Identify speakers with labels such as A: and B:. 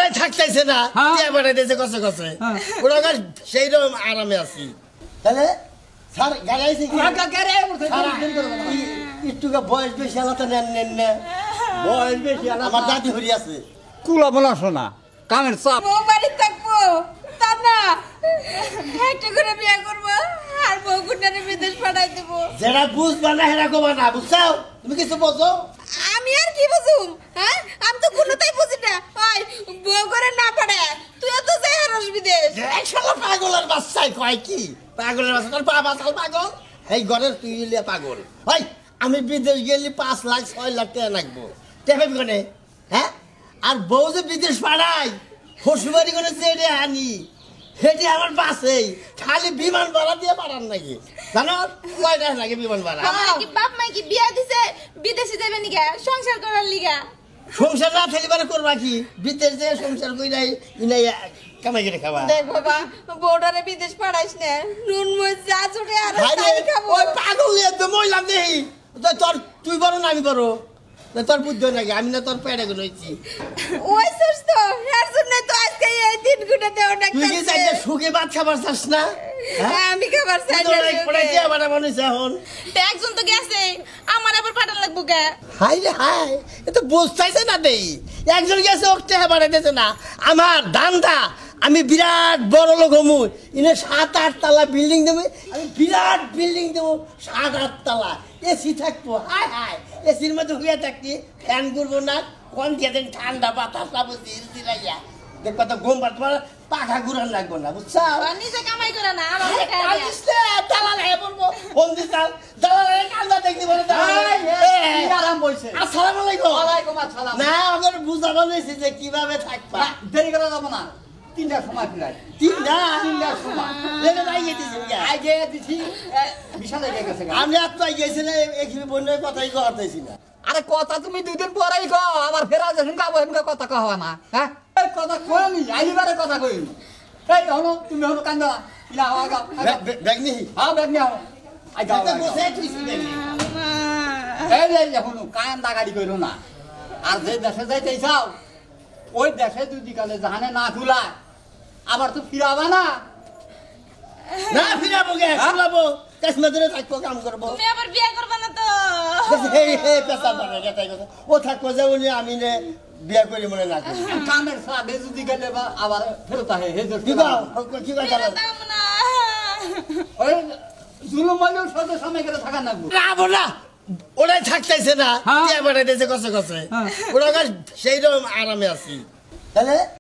A: ওরাই থাকতেছে না টিয়া পাঠাইতেছে কসে কসে ওরা সেই রকম আরামে আছি তাহলে স্যার গাড়ি আইছে কি একটু বয়স বেশি আলাদা নেন না বয়স বেশি আমার দাদি হরি আছে
B: কুলা বলা শোনা কামের চাপ
C: বউ বাড়ি থাকবো তা না একটা করে বিয়ে করবো আর বউ গুন্ডারে বিদেশ পাঠাই দেবো
A: যেটা বুঝবা না হেরা কবা না বুঝছাও তুমি কিছু বোঝো
C: আমি আর কি বুঝুম হ্যাঁ আমি তো কোনোটাই বুঝি না ওই বউ করে না পারে তুইও তো যাই হারস বিদেশ
A: শালা পাগলের বাচ্চাই কয় কি পাগলের বাচ্চা তোর বাবা চাল পাগল এই ঘরের তুই ইলিয়া পাগল ভাই আমি বিদেশ গেলি 5 লাখ 6 লাখ টাকা লাগবো টেপে কোনে হ্যাঁ আর বউ যে বিদেশ পাঠাই শ্বশুরবাড়ি করে চেড়ে আনি সেটি আমার বাসেই খালি বিমান ভাড়া দিয়ে পাঠান নাকি জানো কয়টা লাগে বিমান ভাড়া
C: আমার কি বাপ মা কি বিয়া দিছে বিদেশে যাবে নিগা সংসার করার লিগা
A: সংসার না ফেলিবার করবা কি বিদেশ যে সংসার কইরাই ইনাই কামাই করে খাবা
C: দেখ বাবা বউডারে বিদেশ পাঠাইস না নুন মরিচ যা ছুটে আর তাই খাবো
A: ওই পাগল একদম মইলাম দেহি তোর তুই বড় না আমি বড় তোর বুদ্ধি নাকি আমি না তোর পেড়ে গুলোইছি
C: ওই সস তো এর জন্য তো আজকে এই দিন গুটা দেও না
A: তুই কি চাইছে সুখে ভাত খাবার চাস না
C: আমি খাবার চাই না
A: পড়ে কি আবার মনেছে এখন
C: একজন তো গেছে আমার আবার পাঠান লাগবো কে
A: হাই রে হাই এ তো বুঝতাইছে না দেই একজন গেছে ওকে হেবারে দিতে না আমার দান্দা আমি বিরাট বড় লোক হমু ইনে 7-8 তলা বিল্ডিং দেব আমি বিরাট বিল্ডিং দেব 7-8 তলা এসি থাকবো হাই হাই এসির মধ্যে হইয়া থাকি ফ্যান ঘুরবো না কোন দিয়ে ঠান্ডা বাতাস পাবো দিরাইয়া দেখবা তো ঘুম পাড়তে পাখা ঘুরান লাগবো না বুঝছো
C: নিজে কামাই করে না আমার
A: দালাল হয়ে পড়বো ফোন দিতাম দালাল কান্দা দেখতে বলে
B: আরাম বলছে
A: আসসালামু আলাইকুম
B: ওয়ালাইকুম আসসালাম
A: না আমার বুঝাবো নিছি যে কিভাবে থাকবা
B: দেরি করা যাবো না 3টার সময় ফিরাই
A: 3টার
B: সময়
A: লেগে আইয়ে দিছি
B: আগে দিছি বিশালে গেছে
A: আমি আর তো গেছিলাম এখানে বন্যার কথাই কথাইছি না
B: আরে কথা তুমি 2 দিন পরেই কও আবার ফেরা যখন গাবো এমন কথা কও না হ্যাঁ এই কথা কইনি আইবারে কথা কইনি এই হলো তুমি হলো কান্দা ইলা আগা
A: ব্যাগ নেই
B: হ্যাঁ ব্যাগ নিও আই গাও
A: তো বসে তুইছি ব্যাগ
B: এই যে হলো কান্দা গাড়ি কইরো না আর যে দেশে যাইতে চাও ওই দেশে যদি কালে জাহানে না খুলা আবার তো ফিরাবা না
A: না ফিরাবো গে ফিরাবো কাশ্মীরে থাকবো কাম করবো
C: তুমি আবার বিয়ে করবে না তো
A: এই এই পেশা বানা গেতাই কথা ও থাকবো যে উনি আমি নে বিয়া করি মনে না করি
B: কামের সাথে যদি গেলে বা আবার ফেরত আহে হে
A: কি গাও কি গাও জানো
C: দাম না
B: ওই জুলুম মাইলেও সদে সময় করে থাকা না
A: না ওরাই থাকতেছে না টিয়া পাঠাইতেছে কসে কসে ওরা সেই রকম আরামে আছি তাহলে